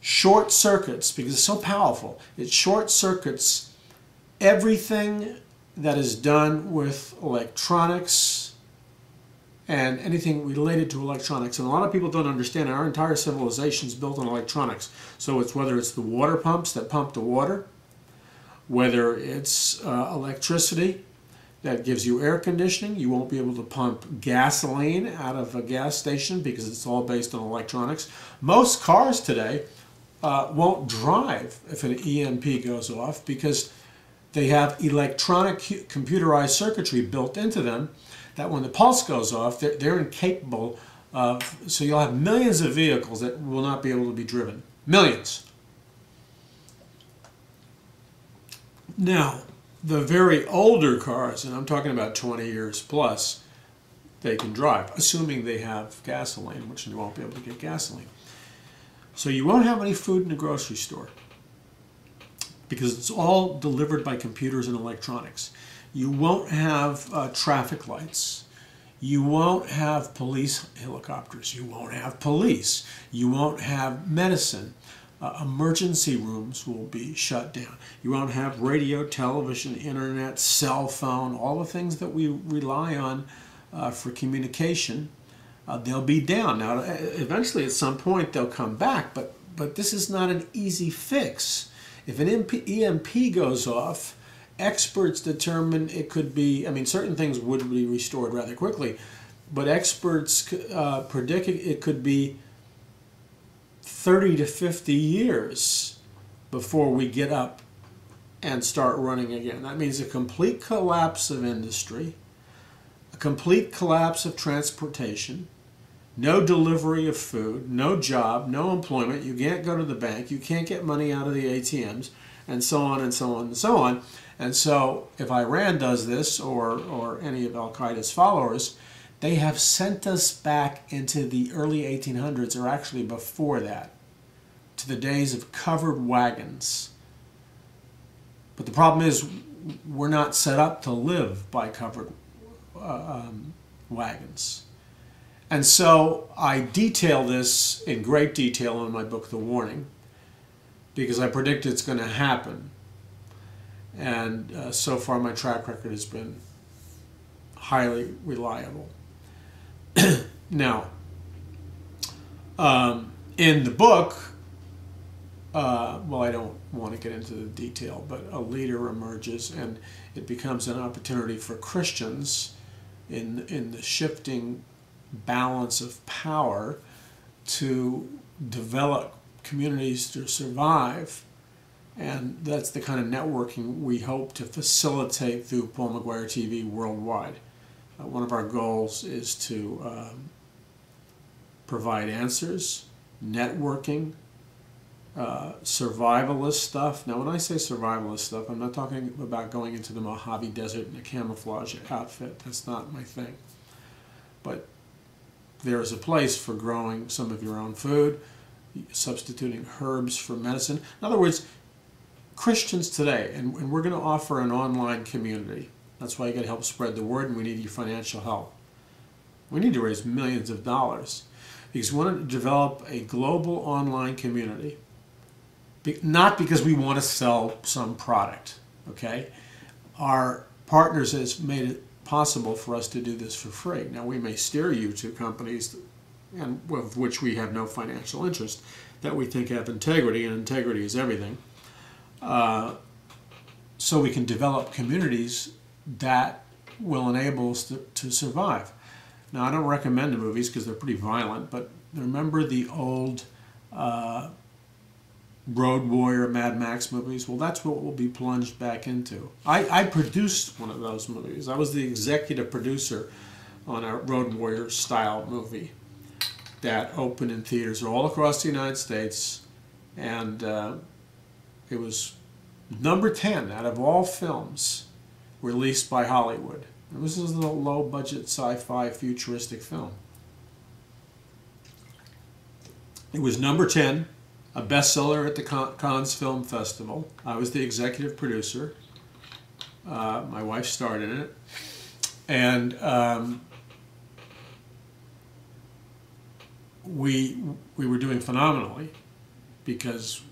short circuits, because it's so powerful, it short circuits everything that is done with electronics and anything related to electronics. And a lot of people don't understand our entire civilization is built on electronics. So it's whether it's the water pumps that pump the water, whether it's electricity that gives you air conditioning. You won't be able to pump gasoline out of a gas station because it's all based on electronics. Most cars today won't drive if an EMP goes off because they have electronic computerized circuitry built into them that when the pulse goes off, they're incapable of, so you'll have millions of vehicles that will not be able to be driven. Millions. Now, the very older cars, and I'm talking about 20 years plus, they can drive, assuming they have gasoline, which they won't be able to get gasoline. So you won't have any food in the grocery store because it's all delivered by computers and electronics. You won't have traffic lights. You won't have police helicopters. You won't have police. You won't have medicine. Emergency rooms will be shut down. You won't have radio, television, internet, cell phone, all the things that we rely on for communication. They'll be down. Now, eventually at some point they'll come back, but this is not an easy fix. If an EMP goes off, experts determine it could be, I mean, certain things would be restored rather quickly, but experts predict it could be 30 to 50 years before we get up and start running again. That means a complete collapse of industry, a complete collapse of transportation, no delivery of food, no job, no employment. You can't go to the bank, you can't get money out of the ATMs, and so on and so on and so on. And so if Iran does this, or any of Al-Qaeda's followers, they have sent us back into the early 1800s, or actually before that, to the days of covered wagons. But the problem is we're not set up to live by covered wagons. And so I detail this in great detail in my book, The Warning, because I predict it's going to happen. And so far my track record has been highly reliable. Now, in the book, well, I don't want to get into the detail, but a leader emerges and it becomes an opportunity for Christians in the shifting balance of power to develop communities to survive. And that's the kind of networking we hope to facilitate through Paul McGuire TV worldwide. One of our goals is to provide answers, networking, survivalist stuff. Now, when I say survivalist stuff, I'm not talking about going into the Mojave Desert in a camouflage outfit. That's not my thing. But there is a place for growing some of your own food, substituting herbs for medicine. In other words, Christians today, and we're going to offer an online community. That's why you got to help spread the word, and we need your financial help. We need to raise millions of dollars because we want to develop a global online community. Not because we want to sell some product, okay? Our partners has made it possible for us to do this for free. Now, we may steer you to companies and with which we have no financial interest that we think have integrity, and integrity is everything. So we can develop communities that will enable us to survive. Now, I don't recommend the movies because they're pretty violent, but remember the old Road Warrior, Mad Max movies? Well, that's what we'll be plunged back into. I produced one of those movies. I was the executive producer on a Road Warrior style movie that opened in theaters all across the United States, and it was number 10 out of all films released by Hollywood. And this is a low-budget sci-fi futuristic film. It was number 10, a bestseller at the Cannes Film Festival. I was the executive producer. My wife starred in it. And we were doing phenomenally because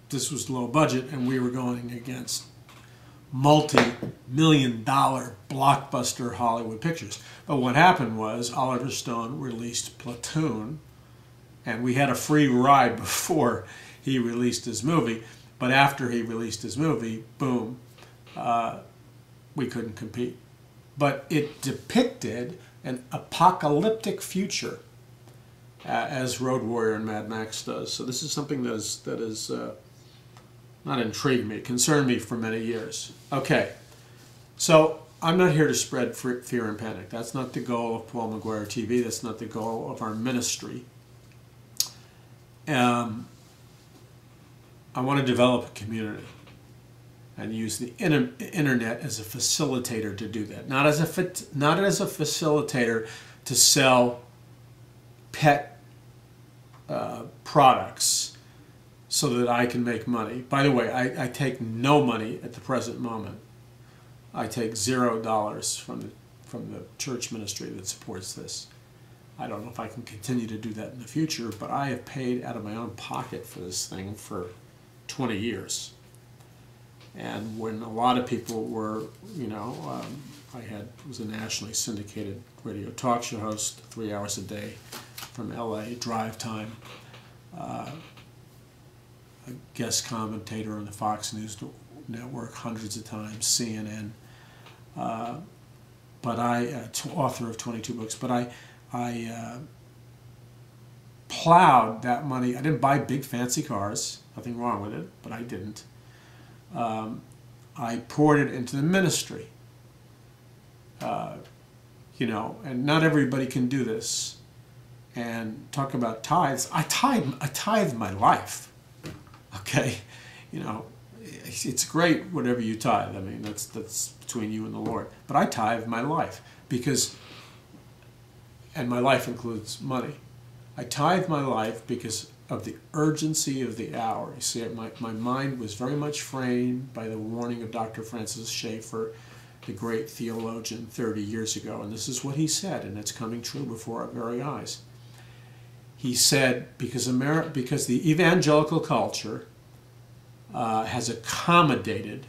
this was low budget and we were going against multi-million-dollar blockbuster Hollywood pictures. But what happened was Oliver Stone released Platoon, and we had a free ride before he released his movie. But after he released his movie, boom, we couldn't compete. But it depicted an apocalyptic future, as Road Warrior and Mad Max does. So this is something that is not intrigued me, concerned me for many years. Okay, so I'm not here to spread fear and panic. That's not the goal of Paul McGuire TV. That's not the goal of our ministry. I want to develop a community and use the internet as a facilitator to do that. Not as a facilitator to sell pet products so that I can make money. By the way, I take no money at the present moment. I take $0 from the church ministry that supports this. I don't know if I can continue to do that in the future, but I have paid out of my own pocket for this thing for 20 years. And when a lot of people were, I was a nationally syndicated radio talk show host, 3 hours a day from LA, drive time, a guest commentator on the Fox News Network hundreds of times, CNN, but author of 22 books, but I plowed that money. I didn't buy big fancy cars, nothing wrong with it, but I didn't. I poured it into the ministry, and not everybody can do this. And talk about tithes. I tithe my life. Okay, it's great whatever you tithe. I mean, that's between you and the Lord. But I tithe my life and my life includes money. I tithe my life because of the urgency of the hour. You see, my mind was very much framed by the warning of Dr. Francis Schaeffer, the great theologian 30 years ago. And this is what he said, and it's coming true before our very eyes. He said, because the evangelical culture has accommodated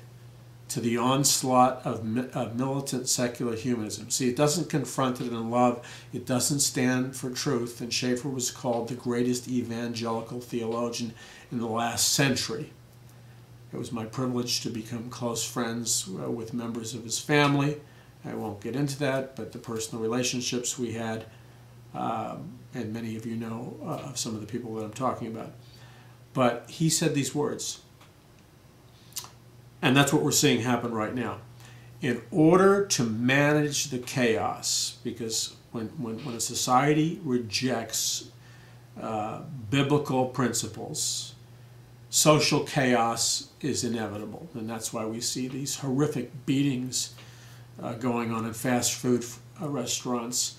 to the onslaught of militant secular humanism. See, it doesn't confront it in love. It doesn't stand for truth. And Schaeffer was called the greatest evangelical theologian in the last century. It was my privilege to become close friends with members of his family. I won't get into that, but the personal relationships we had, and many of you know of some of the people that I'm talking about. But he said these words, and that's what we're seeing happen right now. In order to manage the chaos, because when a society rejects biblical principles, social chaos is inevitable. And that's why we see these horrific beatings going on in fast food restaurants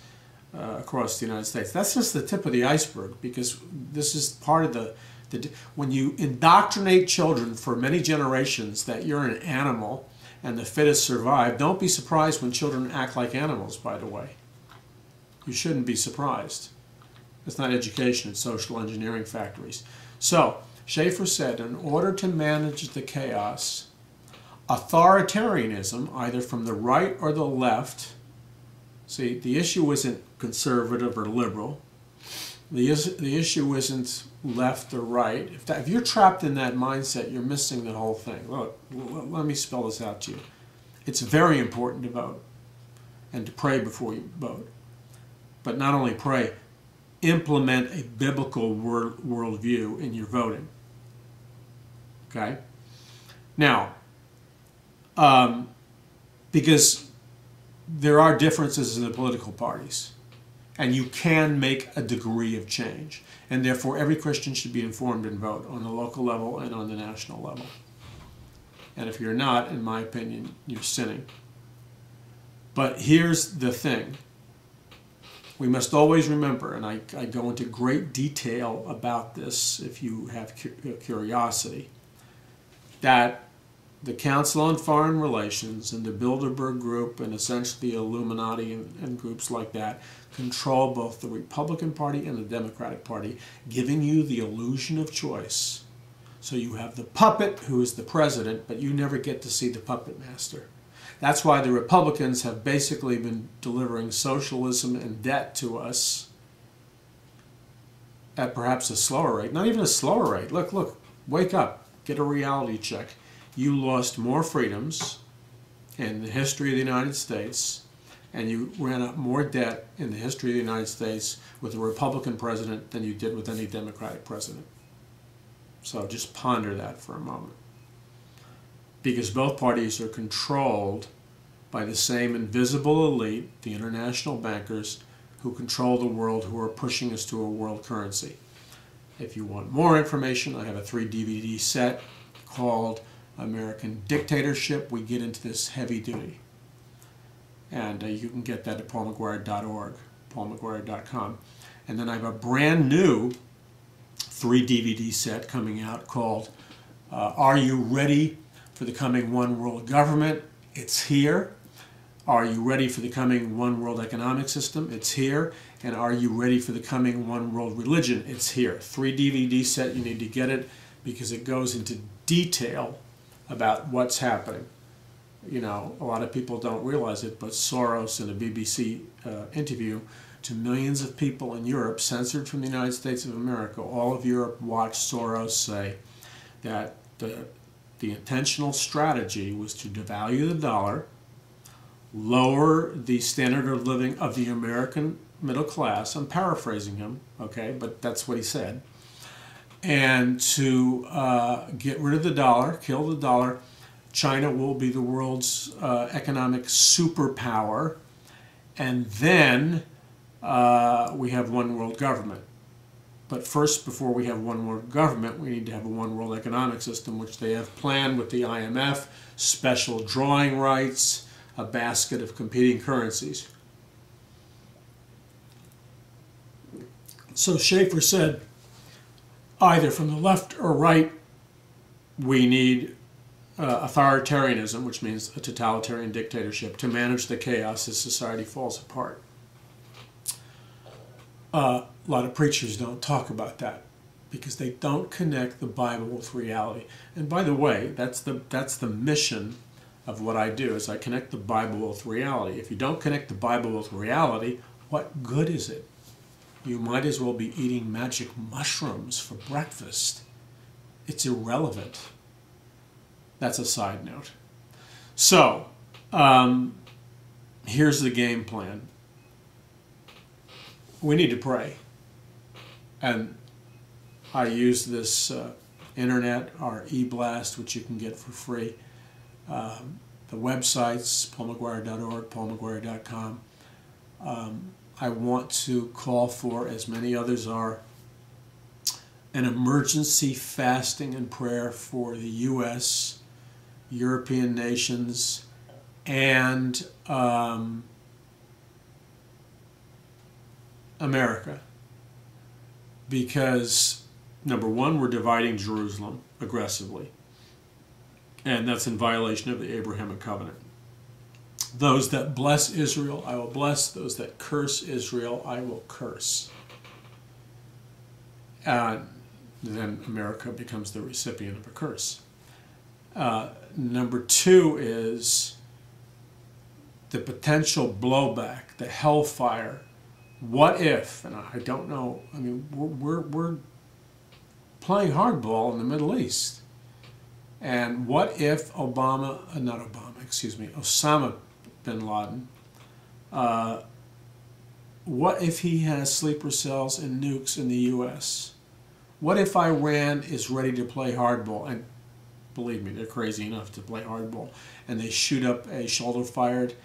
across the United States. That's just the tip of the iceberg, because this is part of the when you indoctrinate children for many generations that you're an animal and the fittest survive, don't be surprised when children act like animals, by the way. You shouldn't be surprised. It's not education, it's social engineering factories. So, Schaeffer said, in order to manage the chaos, authoritarianism, either from the right or the left, see, the issue isn't conservative or liberal. The issue isn't left or right. If you're trapped in that mindset, you're missing the whole thing. Look, let me spell this out to you. It's very important to vote and to pray before you vote. But not only pray, implement a biblical worldview in your voting. Okay? Now, because there are differences in the political parties, and you can make a degree of change. And therefore, every Christian should be informed and vote on the local level and on the national level. And if you're not, in my opinion, you're sinning. But here's the thing. We must always remember, and I go into great detail about this if you have curiosity, that the Council on Foreign Relations and the Bilderberg Group and essentially the Illuminati and groups like that control both the Republican Party and the Democratic Party, giving you the illusion of choice. So you have the puppet, who is the president, but you never get to see the puppet master. That's why the Republicans have basically been delivering socialism and debt to us at perhaps a slower rate. Not even a slower rate. Look, wake up. Get a reality check. You lost more freedoms in the history of the United States, and you ran up more debt in the history of the United States with a Republican president than you did with any Democratic president. So just ponder that for a moment. Because both parties are controlled by the same invisible elite, the international bankers, who control the world, who are pushing us to a world currency. If you want more information, I have a 3-DVD set called American Dictatorship. We get into this heavy duty. And you can get that at paulmcguire.org, paulmcguire.com. And then I have a brand new 3-DVD set coming out called Are You Ready for the Coming One World Government? It's here. Are you ready for the coming one world economic system? It's here. And are you ready for the coming one world religion? It's here. 3-DVD set. You need to get it because it goes into detail about what's happening. You know, a lot of people don't realize it, but Soros, in a BBC interview to millions of people in Europe, censored from the United States of America, all of Europe watched Soros say that the intentional strategy was to devalue the dollar, lower the standard of living of the American middle class. I'm paraphrasing him, okay, but that's what he said. And to get rid of the dollar, kill the dollar. China will be the world's economic superpower. And then we have one world government. But first, before we have one world government, we need to have a one world economic system, which they have planned with the IMF, special drawing rights, a basket of competing currencies. So Schaeffer said, either from the left or right, we need authoritarianism, which means a totalitarian dictatorship, to manage the chaos as society falls apart. A lot of preachers don't talk about that because they don't connect the Bible with reality. And by the way, that's the mission of what I do, is I connect the Bible with reality. If you don't connect the Bible with reality, what good is it? You might as well be eating magic mushrooms for breakfast. It's irrelevant. That's a side note. So, here's the game plan. We need to pray. And I use this internet, our e-blast, which you can get for free. The websites, paulmcguire.org, paulmcguire.com. I want to call for, as many others are, an emergency fasting and prayer for the U.S., European nations, and America. Because, number one, we're dividing Jerusalem aggressively. And that's in violation of the Abrahamic covenant. Those that bless Israel, I will bless. Those that curse Israel, I will curse. And then America becomes the recipient of a curse. Number two is the potential blowback, the hellfire. What if, and I don't know, I mean, we're playing hardball in the Middle East. And what if Osama bin Laden, what if he has sleeper cells and nukes in the U.S.? What if Iran is ready to play hardball? And believe me, they're crazy enough to play hardball. And they shoot up a shoulder-fired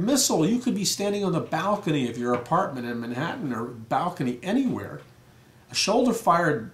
missile. You could be standing on the balcony of your apartment in Manhattan or balcony anywhere. A shoulder-fired